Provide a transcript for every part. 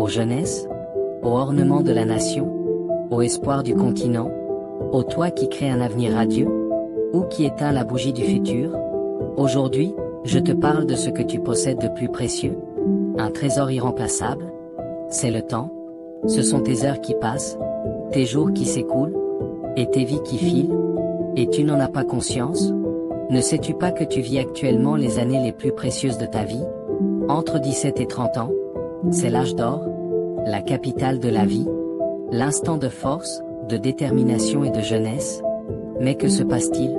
Ô jeunesse, ô ornement de la nation, ô espoir du continent, ô toi qui crée un avenir radieux, ou qui éteint la bougie du futur, aujourd'hui, je te parle de ce que tu possèdes de plus précieux, un trésor irremplaçable, c'est le temps, ce sont tes heures qui passent, tes jours qui s'écoulent, et tes vies qui filent, et tu n'en as pas conscience? Ne sais-tu pas que tu vis actuellement les années les plus précieuses de ta vie? Entre 17 et 30 ans, c'est l'âge d'or, la capitale de la vie, l'instant de force, de détermination et de jeunesse. Mais que se passe-t-il?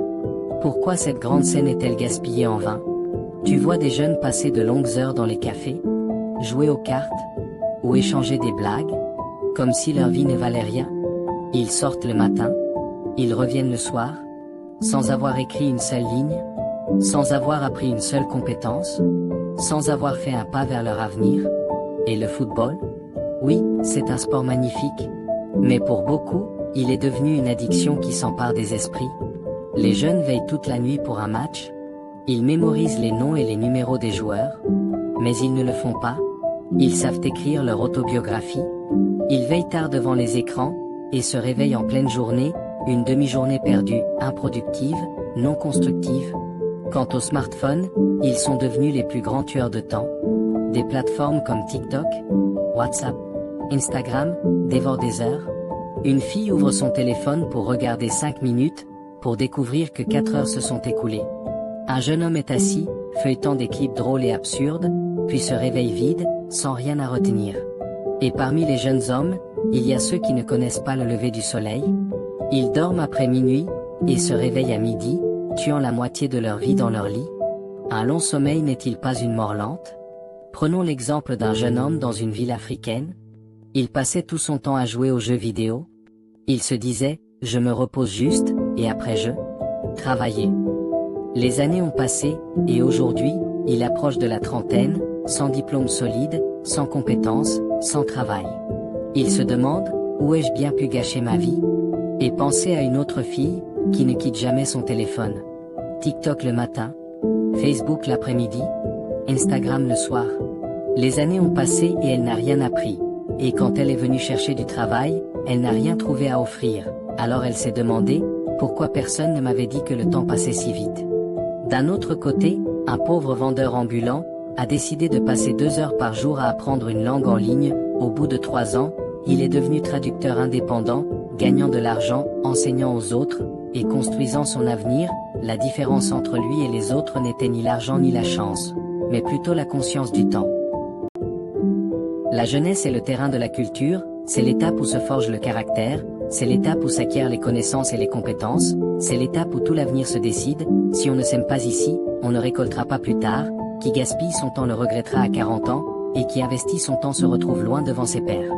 Pourquoi cette grande scène est-elle gaspillée en vain? Tu vois des jeunes passer de longues heures dans les cafés, jouer aux cartes, ou échanger des blagues, comme si leur vie ne valait rien. Ils sortent le matin, ils reviennent le soir, sans avoir écrit une seule ligne, sans avoir appris une seule compétence, sans avoir fait un pas vers leur avenir. Et le football? Oui, c'est un sport magnifique. Mais pour beaucoup, il est devenu une addiction qui s'empare des esprits. Les jeunes veillent toute la nuit pour un match. Ils mémorisent les noms et les numéros des joueurs. Mais ils ne le font pas. Ils savent écrire leur autobiographie. Ils veillent tard devant les écrans, et se réveillent en pleine journée, une demi-journée perdue, improductive, non constructive. Quant aux smartphones, ils sont devenus les plus grands tueurs de temps. Des plateformes comme TikTok, WhatsApp, Instagram, dévorent des heures. Une fille ouvre son téléphone pour regarder 5 minutes, pour découvrir que 4 heures se sont écoulées. Un jeune homme est assis, feuilletant des clips drôles et absurdes, puis se réveille vide, sans rien à retenir. Et parmi les jeunes hommes, il y a ceux qui ne connaissent pas le lever du soleil. Ils dorment après minuit, et se réveillent à midi, tuant la moitié de leur vie dans leur lit. Un long sommeil n'est-il pas une mort lente? Prenons l'exemple d'un jeune homme dans une ville africaine. Il passait tout son temps à jouer aux jeux vidéo. Il se disait, je me repose juste, et après je travaillais. Les années ont passé, et aujourd'hui, il approche de la trentaine, sans diplôme solide, sans compétences, sans travail. Il se demande, où ai-je bien pu gâcher ma vie? Et penser à une autre fille, qui ne quitte jamais son téléphone. TikTok le matin, Facebook l'après-midi, Instagram le soir. Les années ont passé et elle n'a rien appris. Et quand elle est venue chercher du travail, elle n'a rien trouvé à offrir. Alors elle s'est demandé, pourquoi personne ne m'avait dit que le temps passait si vite. D'un autre côté, un pauvre vendeur ambulant, a décidé de passer 2 heures par jour à apprendre une langue en ligne. Au bout de 3 ans, il est devenu traducteur indépendant, gagnant de l'argent, enseignant aux autres, et construisant son avenir. La différence entre lui et les autres n'était ni l'argent ni la chance, mais plutôt la conscience du temps. La jeunesse est le terrain de la culture, c'est l'étape où se forge le caractère, c'est l'étape où s'acquièrent les connaissances et les compétences, c'est l'étape où tout l'avenir se décide. Si on ne sème pas ici, on ne récoltera pas plus tard. Qui gaspille son temps le regrettera à 40 ans, et qui investit son temps se retrouve loin devant ses pairs.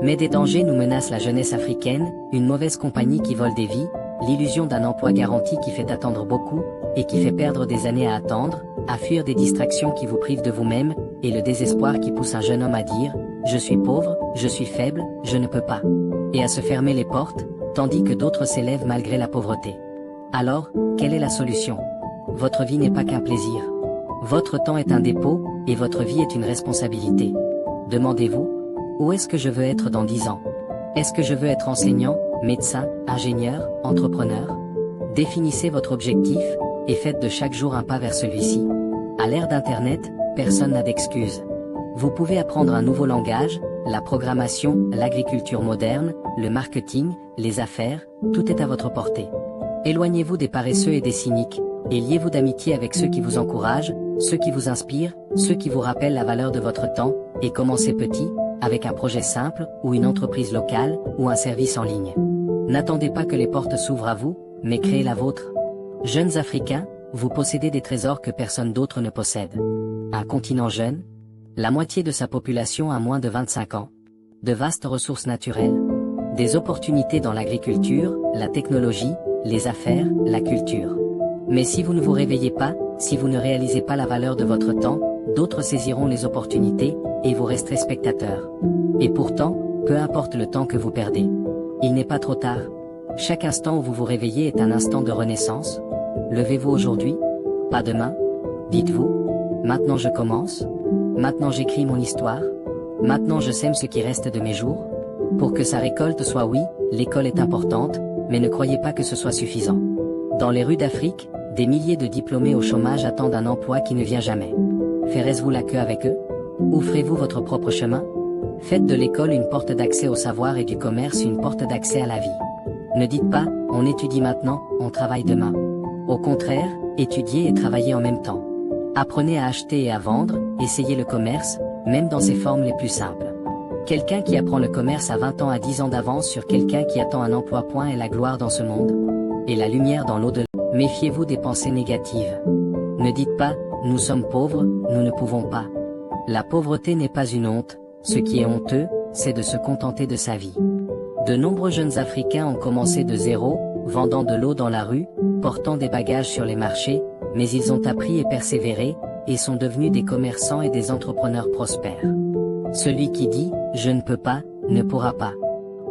Mais des dangers nous menacent la jeunesse africaine, une mauvaise compagnie qui vole des vies, l'illusion d'un emploi garanti qui fait attendre beaucoup, et qui fait perdre des années à attendre, à fuir des distractions qui vous privent de vous-même, et le désespoir qui pousse un jeune homme à dire « Je suis pauvre, je suis faible, je ne peux pas », et à se fermer les portes, tandis que d'autres s'élèvent malgré la pauvreté. Alors, quelle est la solution? Votre vie n'est pas qu'un plaisir. Votre temps est un dépôt, et votre vie est une responsabilité. Demandez-vous, où est-ce que je veux être dans 10 ans? Est-ce que je veux être enseignant, médecin, ingénieur, entrepreneur? Définissez votre objectif, et faites de chaque jour un pas vers celui-ci. À l'ère d'Internet, personne n'a d'excuses. Vous pouvez apprendre un nouveau langage, la programmation, l'agriculture moderne, le marketing, les affaires, tout est à votre portée. Éloignez-vous des paresseux et des cyniques, et liez-vous d'amitié avec ceux qui vous encouragent, ceux qui vous inspirent, ceux qui vous rappellent la valeur de votre temps, et commencez petit, avec un projet simple, ou une entreprise locale, ou un service en ligne. N'attendez pas que les portes s'ouvrent à vous, mais créez la vôtre. Jeunes Africains, vous possédez des trésors que personne d'autre ne possède. Un continent jeune, la moitié de sa population a moins de 25 ans, de vastes ressources naturelles, des opportunités dans l'agriculture, la technologie, les affaires, la culture. Mais si vous ne vous réveillez pas, si vous ne réalisez pas la valeur de votre temps, d'autres saisiront les opportunités, et vous resterez spectateur. Et pourtant, peu importe le temps que vous perdez, il n'est pas trop tard. Chaque instant où vous vous réveillez est un instant de renaissance. Levez-vous aujourd'hui, pas demain. Dites-vous, maintenant je commence, maintenant j'écris mon histoire. Maintenant je sème ce qui reste de mes jours? Pour que sa récolte soit oui, l'école est importante, mais ne croyez pas que ce soit suffisant. Dans les rues d'Afrique, des milliers de diplômés au chômage attendent un emploi qui ne vient jamais. Ferez-vous la queue avec eux? Ou ferez-vous votre propre chemin? Faites de l'école une porte d'accès au savoir et du commerce une porte d'accès à la vie. Ne dites pas, on étudie maintenant, on travaille demain. Au contraire, étudiez et travaillez en même temps. Apprenez à acheter et à vendre, essayez le commerce, même dans ses formes les plus simples. Quelqu'un qui apprend le commerce à 20 ans a 10 ans d'avance sur quelqu'un qui attend un emploi. Et la gloire dans ce monde, et la lumière dans l'au-delà. Méfiez-vous des pensées négatives. Ne dites pas, nous sommes pauvres, nous ne pouvons pas. La pauvreté n'est pas une honte, ce qui est honteux, c'est de se contenter de sa vie. De nombreux jeunes Africains ont commencé de zéro, vendant de l'eau dans la rue, portant des bagages sur les marchés, mais ils ont appris et persévéré, et sont devenus des commerçants et des entrepreneurs prospères. Celui qui dit « je ne peux pas » ne pourra pas.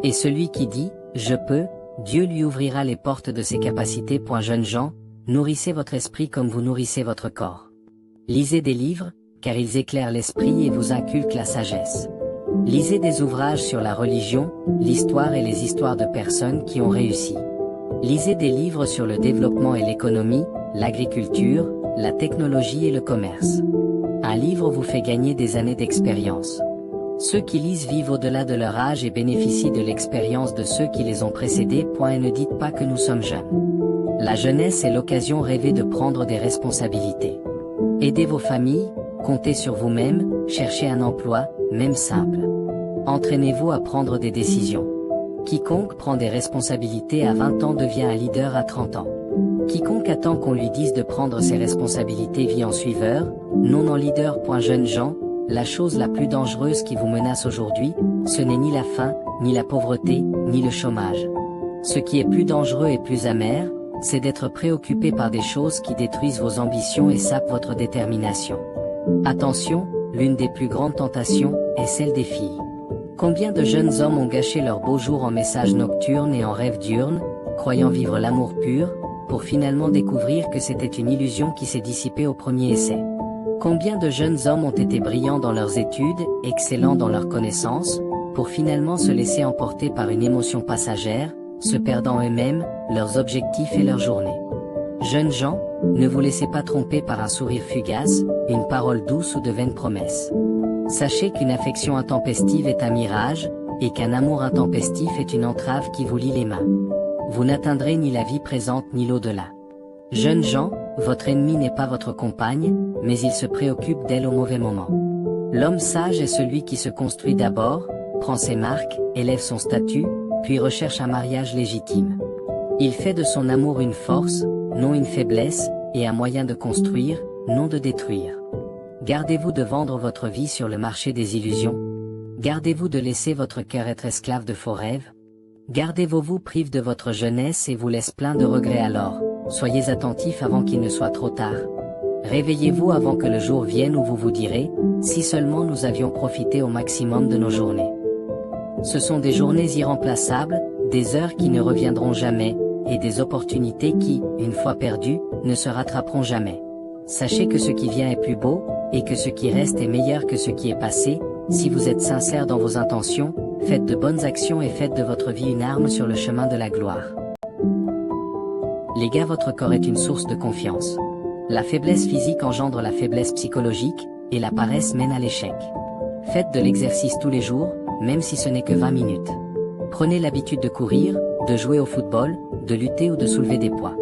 Et celui qui dit « je peux », Dieu lui ouvrira les portes de ses capacités. Jeunes gens, nourrissez votre esprit comme vous nourrissez votre corps. Lisez des livres, car ils éclairent l'esprit et vous inculquent la sagesse. Lisez des ouvrages sur la religion, l'histoire et les histoires de personnes qui ont réussi. Lisez des livres sur le développement et l'économie, l'agriculture, la technologie et le commerce. Un livre vous fait gagner des années d'expérience. Ceux qui lisent vivent au-delà de leur âge et bénéficient de l'expérience de ceux qui les ont précédés. Et ne dites pas que nous sommes jeunes. La jeunesse est l'occasion rêvée de prendre des responsabilités. Aidez vos familles, comptez sur vous-même, cherchez un emploi, même simple. Entraînez-vous à prendre des décisions. Quiconque prend des responsabilités à 20 ans devient un leader à 30 ans. Quiconque attend qu'on lui dise de prendre ses responsabilités vit en suiveur, non en leader. Jeunes gens, la chose la plus dangereuse qui vous menace aujourd'hui, ce n'est ni la faim, ni la pauvreté, ni le chômage. Ce qui est plus dangereux et plus amer, c'est d'être préoccupé par des choses qui détruisent vos ambitions et sapent votre détermination. Attention, l'une des plus grandes tentations est celle des filles. Combien de jeunes hommes ont gâché leur beau jour en messages nocturnes et en rêves diurnes, croyant vivre l'amour pur, pour finalement découvrir que c'était une illusion qui s'est dissipée au premier essai. Combien de jeunes hommes ont été brillants dans leurs études, excellents dans leurs connaissances, pour finalement se laisser emporter par une émotion passagère, se perdant eux-mêmes, leurs objectifs et leurs journées. Jeunes gens, ne vous laissez pas tromper par un sourire fugace, une parole douce ou de vaines promesses. Sachez qu'une affection intempestive est un mirage, et qu'un amour intempestif est une entrave qui vous lie les mains. Vous n'atteindrez ni la vie présente ni l'au-delà. Jeunes gens, votre ennemi n'est pas votre compagne, mais il se préoccupe d'elle au mauvais moment. L'homme sage est celui qui se construit d'abord, prend ses marques, élève son statut, puis recherche un mariage légitime. Il fait de son amour une force, non une faiblesse, et un moyen de construire, non de détruire. Gardez-vous de vendre votre vie sur le marché des illusions? Gardez-vous de laisser votre cœur être esclave de faux rêves? Gardez-vous prive de votre jeunesse et vous laisse plein de regrets alors? Soyez attentifs avant qu'il ne soit trop tard. Réveillez-vous avant que le jour vienne où vous vous direz, si seulement nous avions profité au maximum de nos journées. Ce sont des journées irremplaçables, des heures qui ne reviendront jamais, et des opportunités qui, une fois perdues, ne se rattraperont jamais. Sachez que ce qui vient est plus beau, et que ce qui reste est meilleur que ce qui est passé. Si vous êtes sincère dans vos intentions, faites de bonnes actions et faites de votre vie une arme sur le chemin de la gloire. Les gars, votre corps est une source de confiance. La faiblesse physique engendre la faiblesse psychologique, et la paresse mène à l'échec. Faites de l'exercice tous les jours, même si ce n'est que 20 minutes. Prenez l'habitude de courir, de jouer au football, de lutter ou de soulever des poids.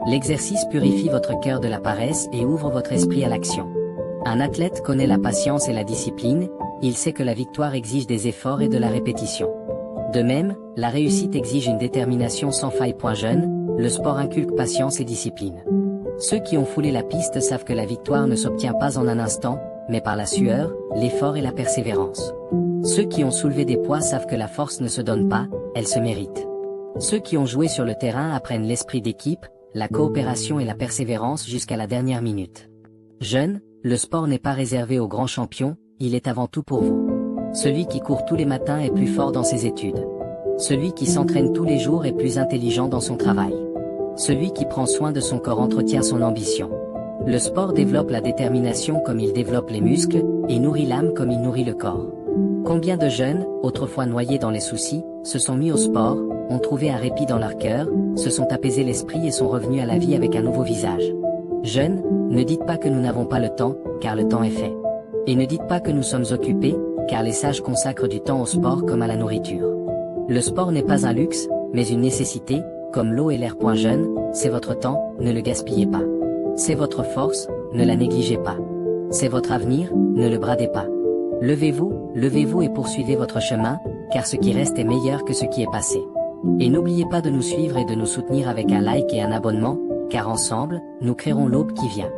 L'exercice purifie votre cœur de la paresse et ouvre votre esprit à l'action. Un athlète connaît la patience et la discipline, il sait que la victoire exige des efforts et de la répétition. De même, la réussite exige une détermination sans faille. Jeune, le sport inculque patience et discipline. Ceux qui ont foulé la piste savent que la victoire ne s'obtient pas en un instant, mais par la sueur, l'effort et la persévérance. Ceux qui ont soulevé des poids savent que la force ne se donne pas, elle se mérite. Ceux qui ont joué sur le terrain apprennent l'esprit d'équipe, la coopération et la persévérance jusqu'à la dernière minute. Jeunes, le sport n'est pas réservé aux grands champions, il est avant tout pour vous. Celui qui court tous les matins est plus fort dans ses études. Celui qui s'entraîne tous les jours est plus intelligent dans son travail. Celui qui prend soin de son corps entretient son ambition. Le sport développe la détermination comme il développe les muscles, et nourrit l'âme comme il nourrit le corps. Combien de jeunes, autrefois noyés dans les soucis, se sont mis au sport, ont trouvé un répit dans leur cœur, se sont apaisés l'esprit et sont revenus à la vie avec un nouveau visage. Jeunes, ne dites pas que nous n'avons pas le temps, car le temps est fait. Et ne dites pas que nous sommes occupés, car les sages consacrent du temps au sport comme à la nourriture. Le sport n'est pas un luxe, mais une nécessité, comme l'eau et l'air. Jeunes, c'est votre temps, ne le gaspillez pas. C'est votre force, ne la négligez pas. C'est votre avenir, ne le bradez pas. Levez-vous et poursuivez votre chemin, car ce qui reste est meilleur que ce qui est passé. Et n'oubliez pas de nous suivre et de nous soutenir avec un like et un abonnement, car ensemble, nous créerons l'aube qui vient.